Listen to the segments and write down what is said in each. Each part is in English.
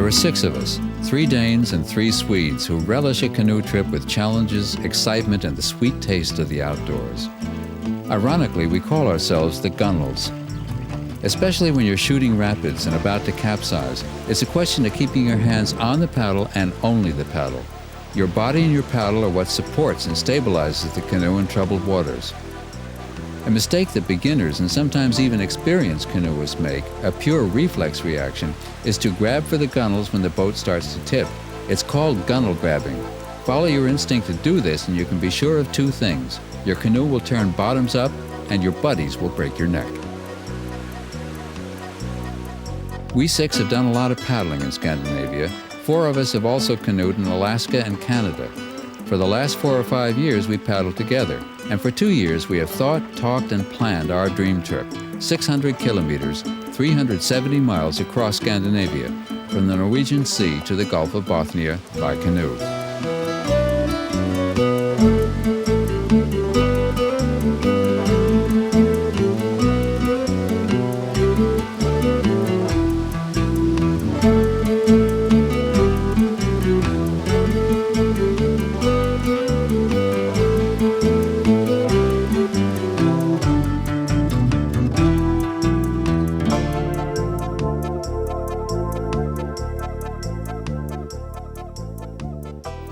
are 6 of us, 3 Danes and 3 Swedes who relish a canoe trip with challenges, excitement, and the sweet taste of the outdoors. Ironically, we call ourselves the Gunnels. Especially when you're shooting rapids and about to capsize, it's a question of keeping your hands on the paddle and only the paddle. Your body and your paddle are what supports and stabilizes the canoe in troubled waters. A mistake that beginners and sometimes even experienced canoeists make, a pure reflex reaction, is to grab for the gunnels when the boat starts to tip. It's called gunnel grabbing. Follow your instinct to do this and you can be sure of 2 things. Your canoe will turn bottoms up and your buddies will break your neck. We 6 have done a lot of paddling in Scandinavia. 4 of us have also canoed in Alaska and Canada. For the last 4 or 5 years, we paddled together. And for 2 years, we have thought, talked, and planned our dream trip. 600 kilometers, 370 miles across Scandinavia, from the Norwegian Sea to the Gulf of Bothnia by canoe.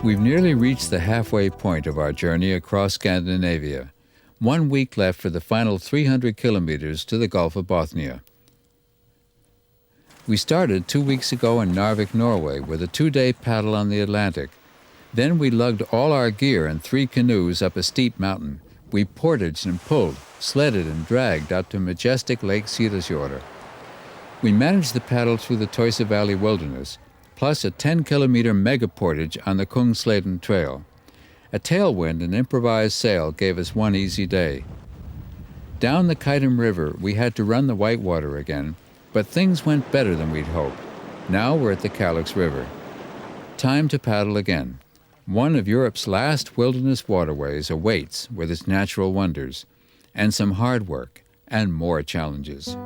We've nearly reached the halfway point of our journey across Scandinavia. 1 week left for the final 300 kilometers to the Gulf of Bothnia. We started 2 weeks ago in Narvik, Norway, with a 2-day paddle on the Atlantic. Then we lugged all our gear in 3 canoes up a steep mountain. We portaged and pulled, sledded and dragged up to majestic Lake Sirasjorda. We managed the paddle through the Toisa Valley wilderness, plus a 10-kilometer mega portage on the Kungsleden Trail. A tailwind and improvised sail gave us 1 easy day. Down the Kaitum River, we had to run the whitewater again, but things went better than we'd hoped. Now we're at the Kalix River. Time to paddle again. One of Europe's last wilderness waterways awaits with its natural wonders, and some hard work and more challenges.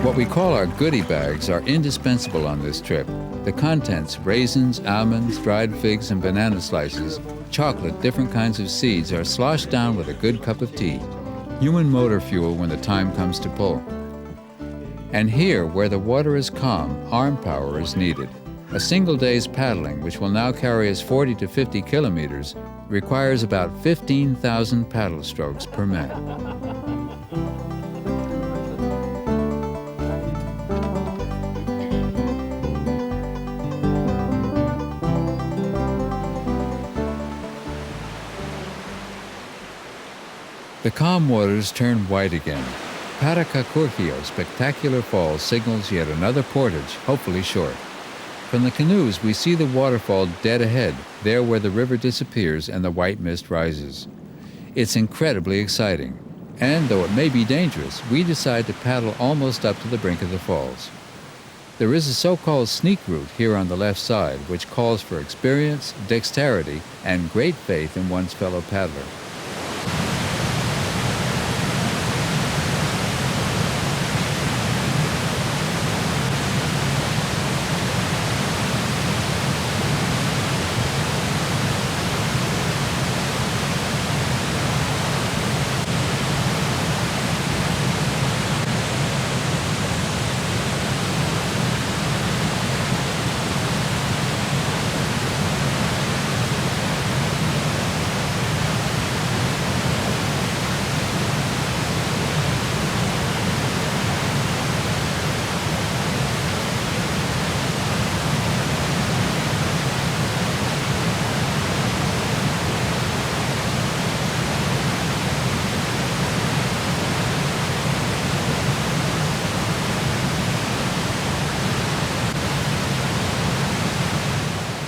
What we call our goodie bags are indispensable on this trip. The contents, raisins, almonds, dried figs, and banana slices, chocolate, different kinds of seeds are sloshed down with a good cup of tea. Human motor fuel when the time comes to pull. And here, where the water is calm, arm power is needed. A single day's paddling, which will now carry us 40 to 50 kilometers, requires about 15,000 paddle strokes per man. The calm waters turn white again. Parakakurkio spectacular falls signals yet another portage, hopefully short. From the canoes, we see the waterfall dead ahead, there where the river disappears and the white mist rises. It's incredibly exciting. And though it may be dangerous, we decide to paddle almost up to the brink of the falls. There is a so-called sneak route here on the left side, which calls for experience, dexterity, and great faith in one's fellow paddler.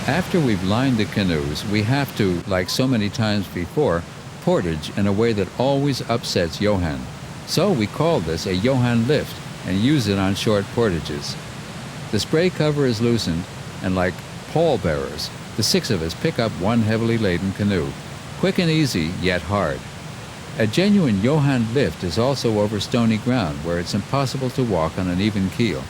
After we've lined the canoes, we have to, like so many times before, portage in a way that always upsets Johan. So we call this a Johan lift and use it on short portages. The spray cover is loosened, and like pallbearers, the 6 of us pick up one heavily laden canoe. Quick and easy, yet hard. A genuine Johann lift is also over stony ground where it's impossible to walk on an even keel.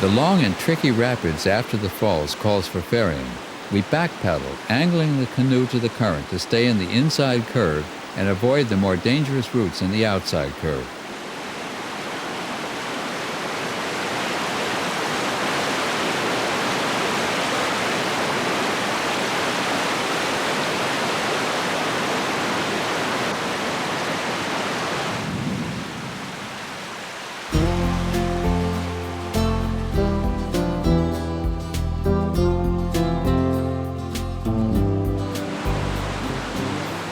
The long and tricky rapids after the falls calls for ferrying. We backpedal, angling the canoe to the current to stay in the inside curve and avoid the more dangerous routes in the outside curve.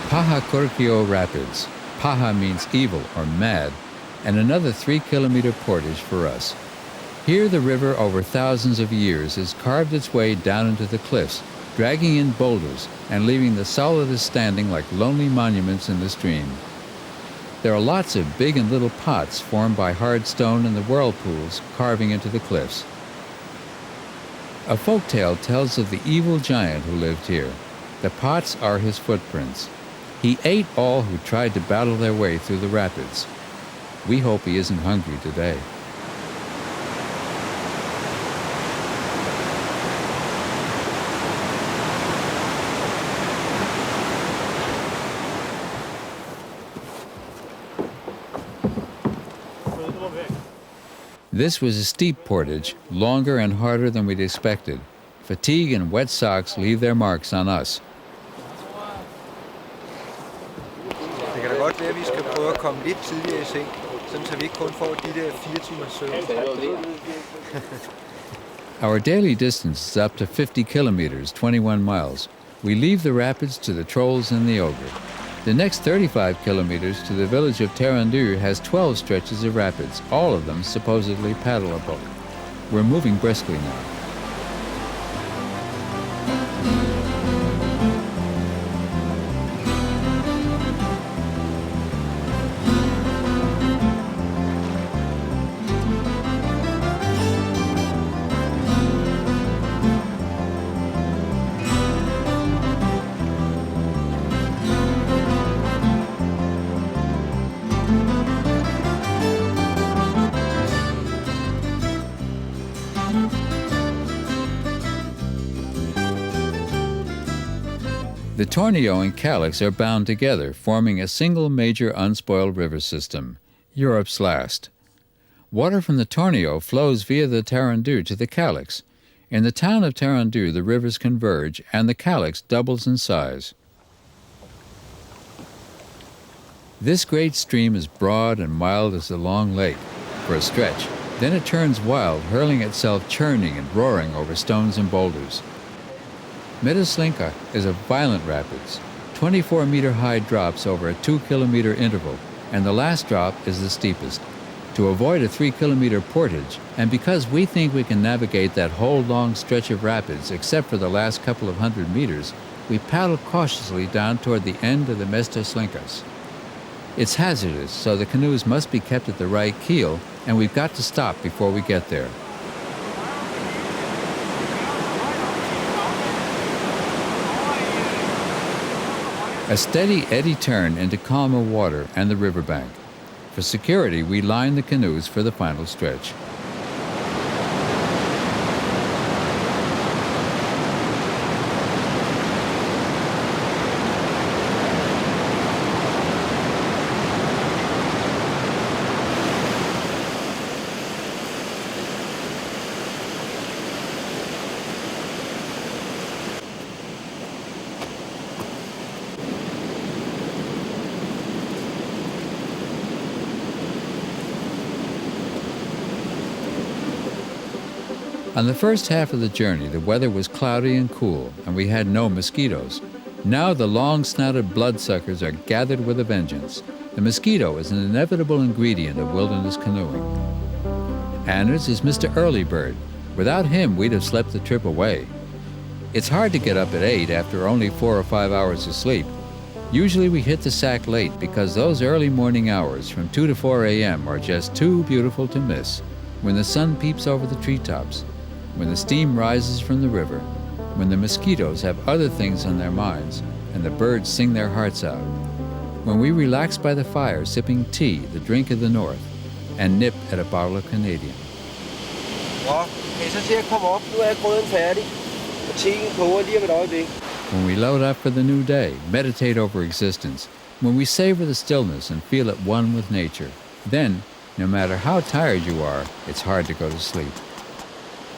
Paha Rapids. Paha means evil or mad, and another 3-kilometer portage for us. Here the river over thousands of years has carved its way down into the cliffs, dragging in boulders and leaving the solidest standing like lonely monuments in the stream. There are lots of big and little pots formed by hard stone and the whirlpools carving into the cliffs. A folk tale tells of the evil giant who lived here. The pots are his footprints. He ate all who tried to battle their way through the rapids. We hope he isn't hungry today. This was a steep portage, longer and harder than we'd expected. Fatigue and wet socks leave their marks on us. Det kan da godt være, at vi skal prøve at komme lidt tidligere i seng, så vi ikke kun får de der 4 timers søvn. Our daily distance is up to 50 kilometers, 21 miles. We leave the rapids to the trolls and the ogre. The next 35 kilometers to the village of Tarandu has 12 stretches of rapids, all of them supposedly paddleable. We're moving briskly now. The Tornio and Calix are bound together, forming a single major unspoiled river system, Europe's last. Water from the Tornio flows via the Tarandu to the Calix. In the town of Tarandu, the rivers converge and the Calix doubles in size. This great stream is broad and mild as a long lake, for a stretch. Then it turns wild, hurling itself churning and roaring over stones and boulders. Medeslinka is a violent rapids, 24-meter-high drops over a 2-kilometer interval, and the last drop is the steepest. To avoid a 3-kilometer portage, and because we think we can navigate that whole long stretch of rapids except for the last couple of 100 meters, we paddle cautiously down toward the end of the Medeslinkas. It's hazardous, so the canoes must be kept at the right keel, and we've got to stop before we get there. A steady eddy turn into calmer water and the riverbank. For security, we line the canoes for the final stretch. On the first half of the journey, the weather was cloudy and cool, and we had no mosquitoes. Now the long-snouted bloodsuckers are gathered with a vengeance. The mosquito is an inevitable ingredient of wilderness canoeing. Anders is Mr. Early Bird. Without him, we'd have slept the trip away. It's hard to get up at 8 after only 4 or 5 hours of sleep. Usually we hit the sack late because those early morning hours from 2 to 4 a.m. are just too beautiful to miss. When the sun peeps over the treetops, when the steam rises from the river, when the mosquitoes have other things on their minds, and the birds sing their hearts out. When we relax by the fire sipping tea, the drink of the north, and nip at a bottle of Canadian. When we load up for the new day, meditate over existence, when we savor the stillness and feel at one with nature, then, no matter how tired you are, it's hard to go to sleep.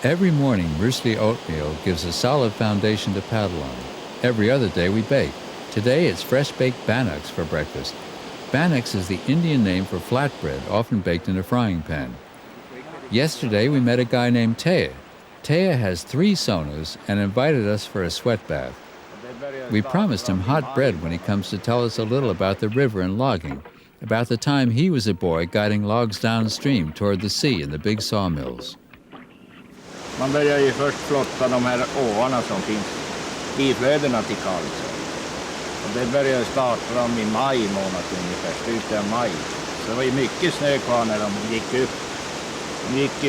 Every morning, muesli oatmeal gives a solid foundation to paddle on. Every other day, we bake. Today, it's fresh-baked bannocks for breakfast. Bannocks is the Indian name for flatbread, often baked in a frying pan. Yesterday, we met a guy named Taya. Taya has 3 saunas and invited us for a sweat bath. We promised him hot bread when he comes to tell us a little about the river and logging, about the time he was a boy guiding logs downstream toward the sea and the big sawmills. Man börjar ju först flotta de här åarna som finns, iflödena till Karlsson. Och det började starta dem i maj månad ungefär, slutet av maj. Så det var ju mycket snö kvar när de gick upp. De gick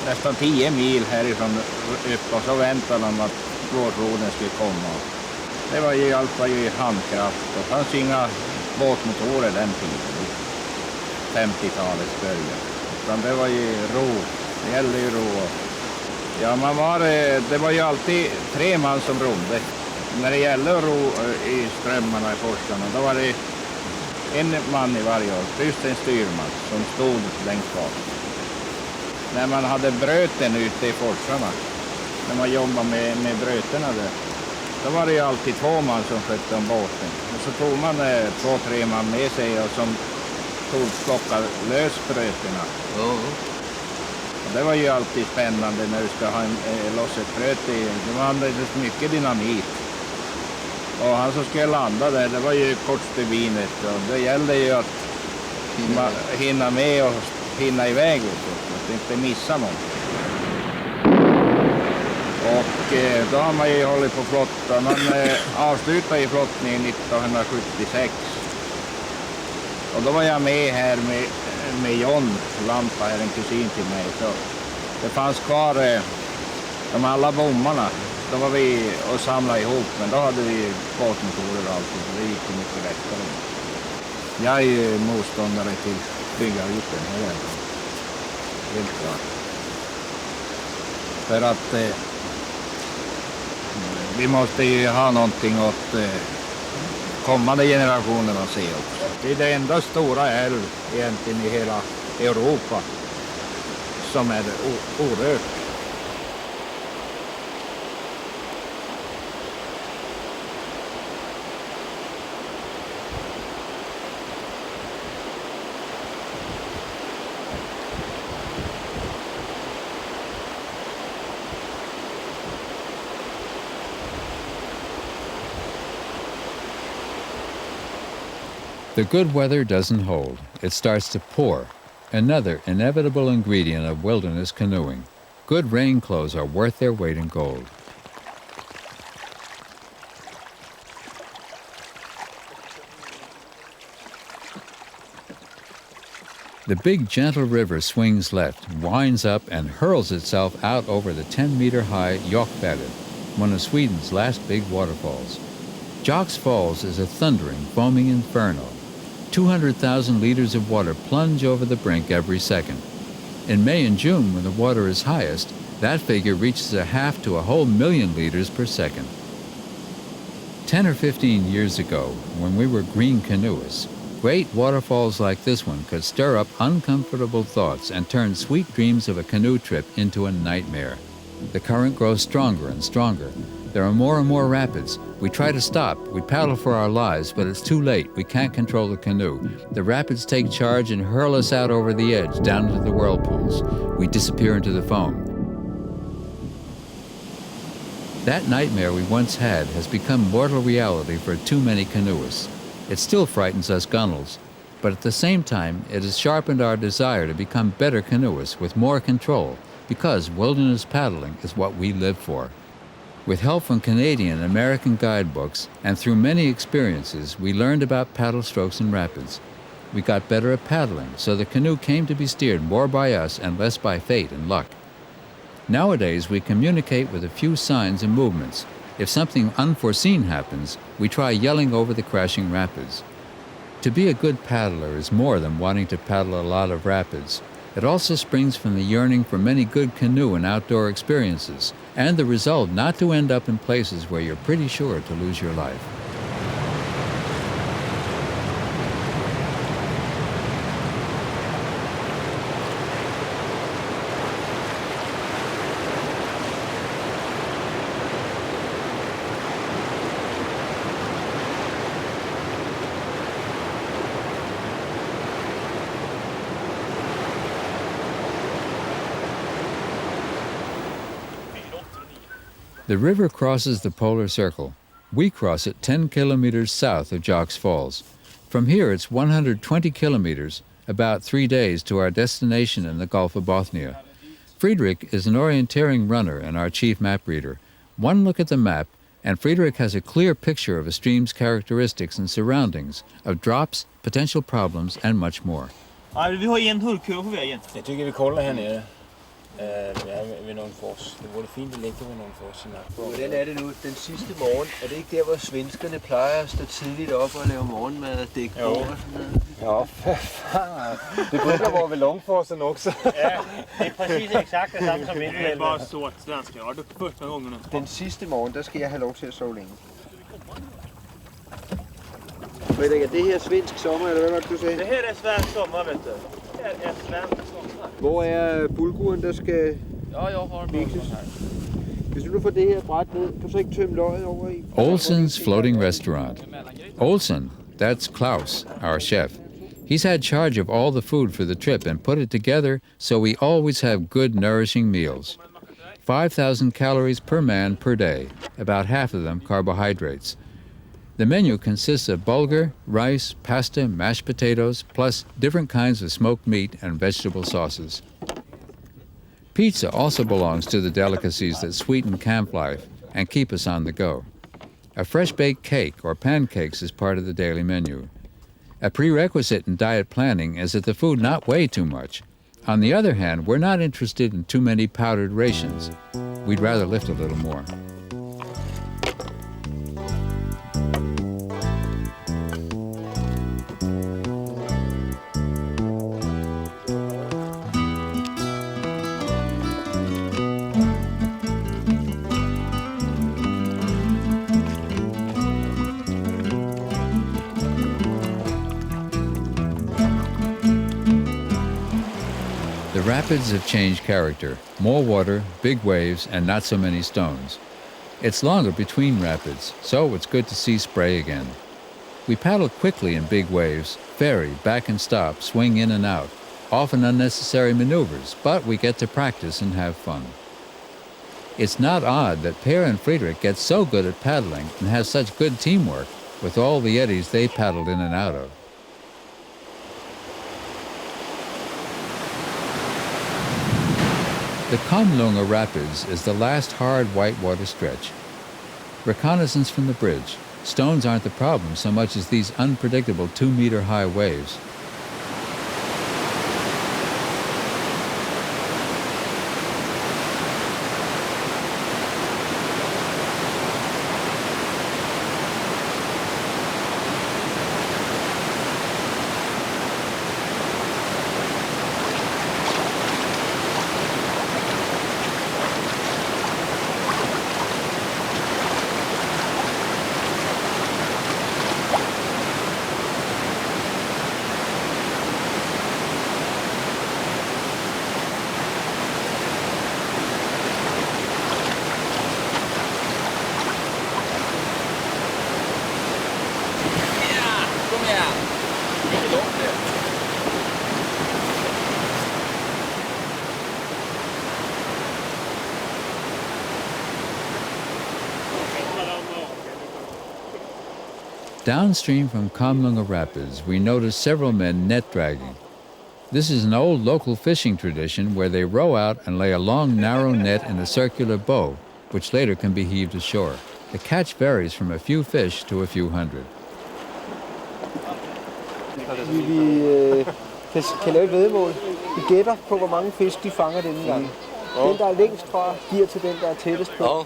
nästan 10 mil härifrån upp och så väntade de att vårfloden skulle komma. Det var ju allt var ju handkraft och det fanns inga båtmotorer den tiden, 50-talets början. Utan det var ju ro. Det gällde ju ro. Ja, det var ju alltid 3 man som rodde. När det gällde att ro i strömmarna i forsarna, då var det en man i varje år, plus en styrman som stod längst bak. När man hade bröten ute i forsarna, när man jobbade med bröterna där, då var det ju alltid 2 man som skötte om båten. Och så tog man 2-3 man med sig och som plockade lös bröterna. Det var ju alltid spännande när du ska ha loss ett bröt i. Det användes mycket dynamit. Och han som skulle landa där, det var ju kortstubinet. Och det gällde ju att hinna med och hinna iväg. Att inte missa någonting. Och då har man ju hållit på flotta. Man avslutade ju flottningen 1976. Och då var jag med här med John Lampa, här en kusin till mig. Så det fanns kvar de alla bommarna. Då var vi och samlade ihop, men då hade vi båtmotorer och allt. Så det gick mycket lättare. Jag är ju motståndare till bygga ut den här. Helt klart. För att vi måste ju ha någonting åt kommande generationer att se också. Det är det enda stora älv egentligen i hela Europa som är orört. The good weather doesn't hold. It starts to pour. Another inevitable ingredient of wilderness canoeing. Good rain clothes are worth their weight in gold. The big, gentle river swings left, winds up, and hurls itself out over the 10-meter-high Jokkberget, one of Sweden's last big waterfalls. Jocks Falls is a thundering, foaming inferno. 200,000 liters of water plunge over the brink every second. In May and June, when the water is highest, that figure reaches a half to a whole million liters per second. 10 or 15 years ago, when we were green canoeists, great waterfalls like this one could stir up uncomfortable thoughts and turn sweet dreams of a canoe trip into a nightmare. The current grows stronger and stronger. There are more and more rapids. We try to stop. We paddle for our lives, but it's too late. We can't control the canoe. The rapids take charge and hurl us out over the edge, down into the whirlpools. We disappear into the foam. That nightmare we once had has become mortal reality for too many canoeists. It still frightens us gunnels, but at the same time, it has sharpened our desire to become better canoeists with more control, because wilderness paddling is what we live for. With help from Canadian and American guidebooks and through many experiences, we learned about paddle strokes and rapids. We got better at paddling, so the canoe came to be steered more by us and less by fate and luck. Nowadays, we communicate with a few signs and movements. If something unforeseen happens, we try yelling over the crashing rapids. To be a good paddler is more than wanting to paddle a lot of rapids. It also springs from the yearning for many good canoe and outdoor experiences, and the resolve not to end up in places where you're pretty sure to lose your life. The river crosses the polar circle. We cross it 10 kilometers south of Jocks Falls. From here, it's 120 kilometers, about 3 days, to our destination in the Gulf of Bothnia. Friedrich is an orienteering runner and our chief map reader. One look at the map, and Friedrich has a clear picture of a stream's characteristics and surroundings, of drops, potential problems, and much more. Vi har en hurkö på vägen. Jag tycker vi kollar här nere. Ved nogle fors. Det var det fint at ligge ved nogle fors. Hvordan er det nu? Den sidste morgen, er det ikke der, hvor svenskerne plejer at stå tidligt op og lave morgenmad og dække bord og sådan noget? Ja, för fan. Det brukar vara vid Långforsen också. Ja, det är precis exakt det samme som det är bara så att svenskar har det första gångerna. Den sidste morgen, der skal jeg have lov til at sove længe. Fredrik, er det her svensk sommer, eller hvad var det, du sagde? Det här är svensk sommar, vet du. Det är svensk sommar. Hvor er bulguren, der skal Ja, jag har mixes? Hvis du nu får det her bræt ned, kan du så ikke tømme løget over i? Olsen's Floating Restaurant. Olsen, that's Klaus, our chef. He's had charge of all the food for the trip and put it together so we always have good, nourishing meals. 5,000 calories per man per day, about half of them carbohydrates. The menu consists of bulgur, rice, pasta, mashed potatoes, plus different kinds of smoked meat and vegetable sauces. Pizza also belongs to the delicacies that sweeten camp life and keep us on the go. A fresh-baked cake or pancakes is part of the daily menu. A prerequisite in diet planning is that the food not weigh too much. On the other hand, we're not interested in too many powdered rations. We'd rather lift a little more. The rapids have changed character. More water, big waves, and not so many stones. It's longer between rapids, so it's good to see spray again. We paddle quickly in big waves, ferry, back and stop, swing in and out, often unnecessary maneuvers, but we get to practice and have fun. It's not odd that Per and Friedrich get so good at paddling and have such good teamwork with all the eddies they paddled in and out of. The Konlunga Rapids is the last hard whitewater stretch. Reconnaissance from the bridge. Stones aren't the problem so much as these unpredictable 2-meter high waves. Downstream from Kamlunga Rapids, we notice several men net dragging. This is an old local fishing tradition where they row out and lay a long, narrow net in a circular bow, which later can be heaved ashore. The catch varies from a few fish to a few hundred. Vi kan lave et væddemål. Vi gætter på, hvor mange fisk de fanger denne gang. Den, der er længst fra, giver til den, der er tættest på.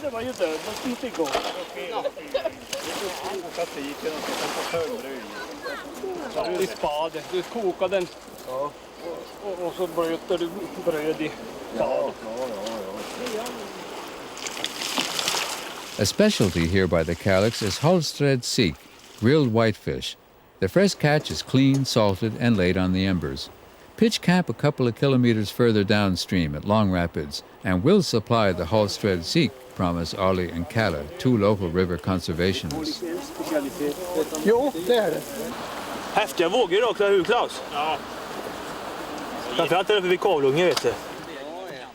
Det var ju död, men inte igång. I spade, du kokar den och så blöter du bröd i spade. A specialty here by the Kalix is Hulstred Sik, grilled whitefish. The fresh catch is clean, salted, and laid on the embers. Pitch camp a couple of kilometers further downstream at Long Rapids, and we'll supply the Hulstred Sik, promise Ollie and Kalle, two local river conservationists. Jo, det är det. Häftiga vågor också, eller hur Klaus? Ja. Framförallt därför vid Kavlunge, vet du.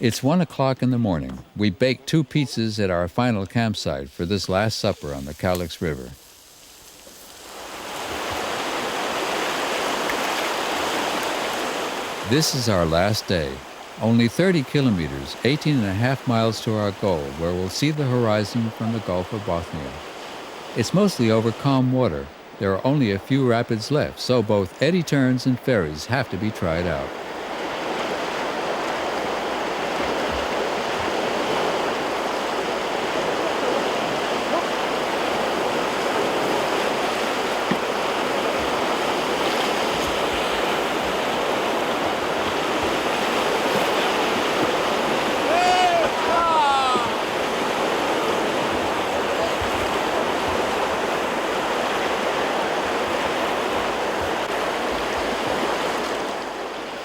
It's 1 o'clock in the morning. We bake 2 pizzas at our final campsite for this last supper on the Kalix River. This is our last day. Only 30 kilometers, 18.5 miles to our goal, where we'll see the horizon from the Gulf of Bothnia. It's mostly over calm water. There are only a few rapids left, so both eddy turns and ferries have to be tried out.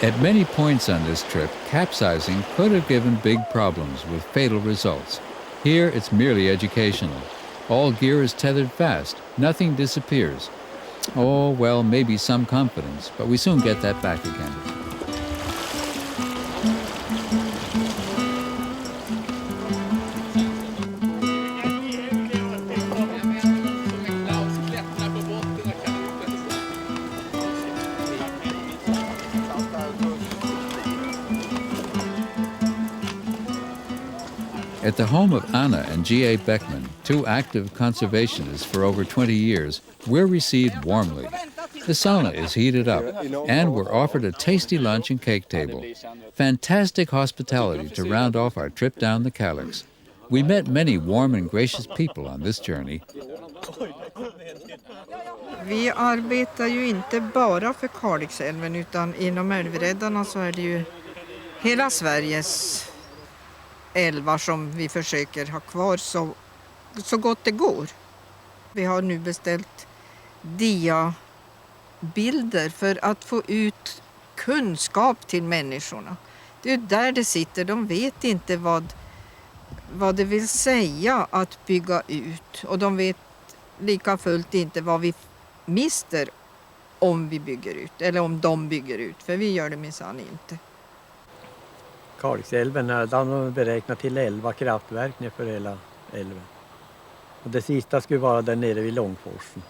At many points on this trip, capsizing could have given big problems with fatal results. Here, it's merely educational. All gear is tethered fast. Nothing disappears. Oh, well, maybe some confidence, but we soon get that back again. At the home of Anna and G.A. Beckman, two active conservationists for over 20 years, we're received warmly. The sauna is heated up, and we're offered a tasty lunch and cake table. Fantastic hospitality to round off our trip down the Kalix. We met many warm and gracious people on this journey. Vi arbetar ju inte bara för Kalixälven, utan inom älvräddarna så är det ju hela Sveriges älvar som vi försöker ha kvar så gott det går. Vi har nu beställt diabilder för att få ut kunskap till människorna. Det är där det sitter. De vet inte vad det vill säga att bygga ut. Och de vet lika fullt inte vad vi mister om vi bygger ut. Eller om de bygger ut. För vi gör det minsann inte. Kalixälven är beräknat till 11 kraftverk för hela älven. Och det sista skulle vara där nere vid Långforsen.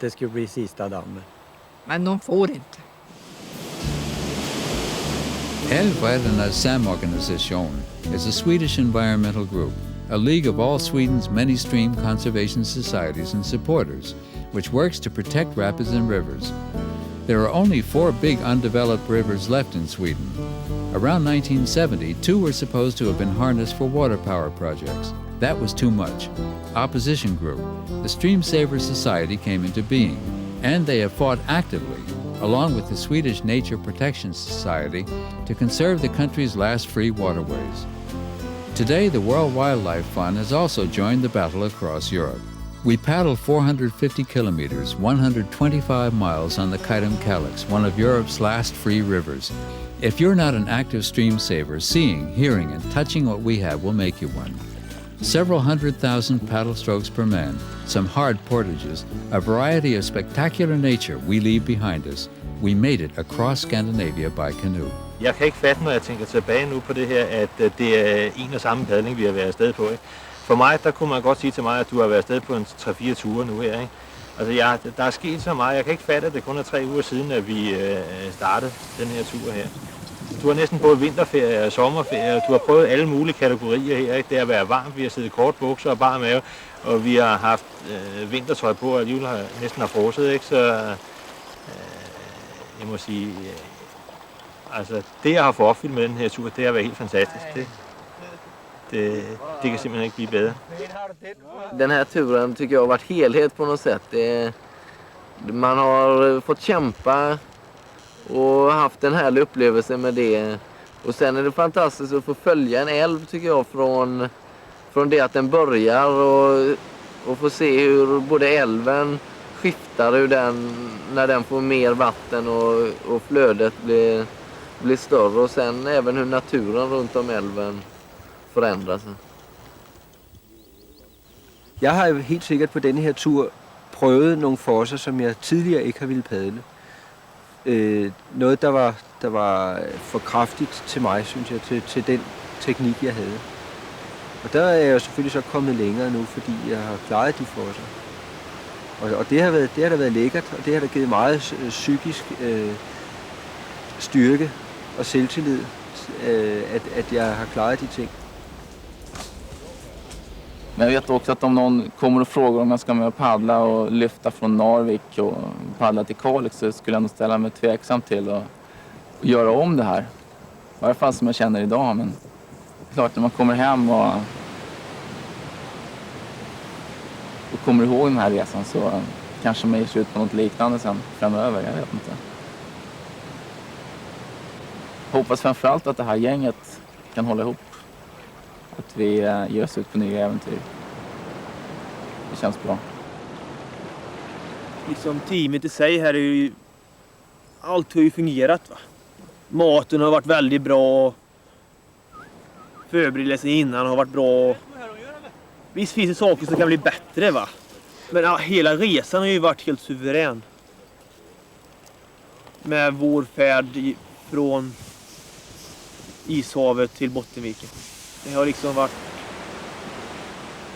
Det skulle bli sista dammen. Men de får inte. Älvräddarnas Samorganisation is a Swedish environmental group, a league of all Sweden's many stream conservation societies and supporters, which works to protect rapids and rivers. There are only 4 big undeveloped rivers left in Sweden. Around 1970, 2 were supposed to have been harnessed for water power projects. That was too much. Opposition grew. The Stream Savers Society came into being, and they have fought actively, along with the Swedish Nature Protection Society, to conserve the country's last free waterways. Today, the World Wildlife Fund has also joined the battle across Europe. We paddle 450 kilometers, 125 miles on the Kalix, one of Europe's last free rivers. If you're not an active stream saver, seeing, hearing, and touching what we have will make you one. Several 100,000 paddle strokes per man, some hard portages, a variety of spectacular nature we leave behind us. We made it across Scandinavia by canoe. Jeg kan ikke fatte, når jeg tænker tilbage nu på det her, at det er en og samme padling, vi har været afsted på. Ikke? For mig, der kunne man godt sige til mig, at du har været afsted på en 3-4 ture nu her. Ikke? Altså, der er sket så meget. Jeg kan ikke fatte, at det kun er 3 uger siden, at vi startede den her tur her. Du har næsten både vinterferie og sommerferie, og du har prøvet alle mulige kategorier her. Ikke? Det har været varmt, vi har siddet i kort bukser og bare mave, og vi har haft vintertøj på, og alligevel næsten har frosset. Ikke? Så jeg må sige, altså det jeg har fået opfyldt med den her tur, det har været helt fantastisk. Det kan simpelthen ikke blive bedre. Den här turen tycker jag har varit helhet på något sätt. Man har fått kämpa och haft en härlig upplevelse med det. Och sen är det fantastiskt att få följa en älv tycker jag från det att den börjar och få se hur både älven skiftar när den får mer vatten och flödet blir större och sen även hur naturen runt om älven förändras. Jeg har jo helt sikkert på denne her tur prøvet nogle forser, som jeg tidligere ikke har ville padle. Noget, der var for kraftigt til mig, synes jeg, til den teknik, jeg havde. Og der er jeg jo selvfølgelig så kommet længere nu, fordi jeg har klaret de forser. Og det har da været lækkert, og det har da givet meget psykisk styrke og selvtillid, at jeg har klarat de ting. Men jag vet också att om någon kommer och frågar om jag ska med och paddla och lyfta från Narvik och paddla till Kalix så skulle jag nog ställa mig tveksam till att göra om det här. I alla fall som jag känner idag, men klart när man kommer hem och kommer ihåg den här resan så kanske man ger sig ut på något liknande sen framöver, jag vet inte. Hoppas framförallt att det här gänget kan hålla ihop. Att vi ger oss ut på nya äventyr. Det känns bra. Liksom teamet i sig här är ju... Allt har ju fungerat va. Maten har varit väldigt bra. Förberedelsen innan har varit bra. Visst finns det saker som kan bli bättre va. Men ja, hela resan har ju varit helt suverän. Med vår färd från ishavet till Bottenviken. Det har liksom varit...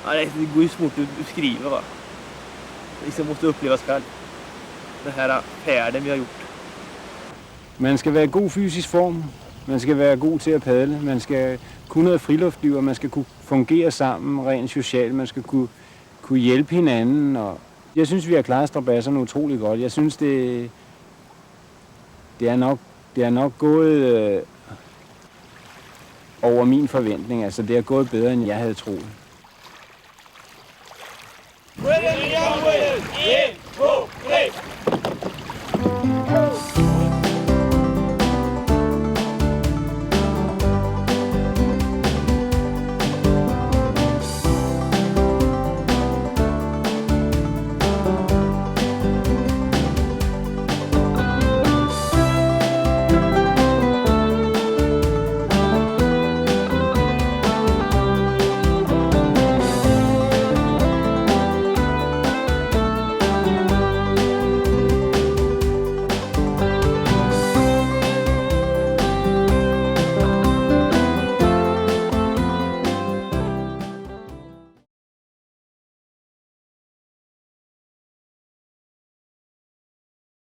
Ja, det går ju svårt att beskriva va. Det liksom måste upplevas själv. Den här färden vi har gjort. Man ska vara i god fysisk form. Man ska vara god till att paddla. Man ska kunna noget friluftsliv, og man skal kunne fungere sammen rent socialt. Man skal kunne hjælpe hinanden. Og jeg synes, vi har klaret strabasserne utrolig godt. Jeg synes, det er nok gået over min forventning. Altså, det er gået bedre, end jeg havde troet.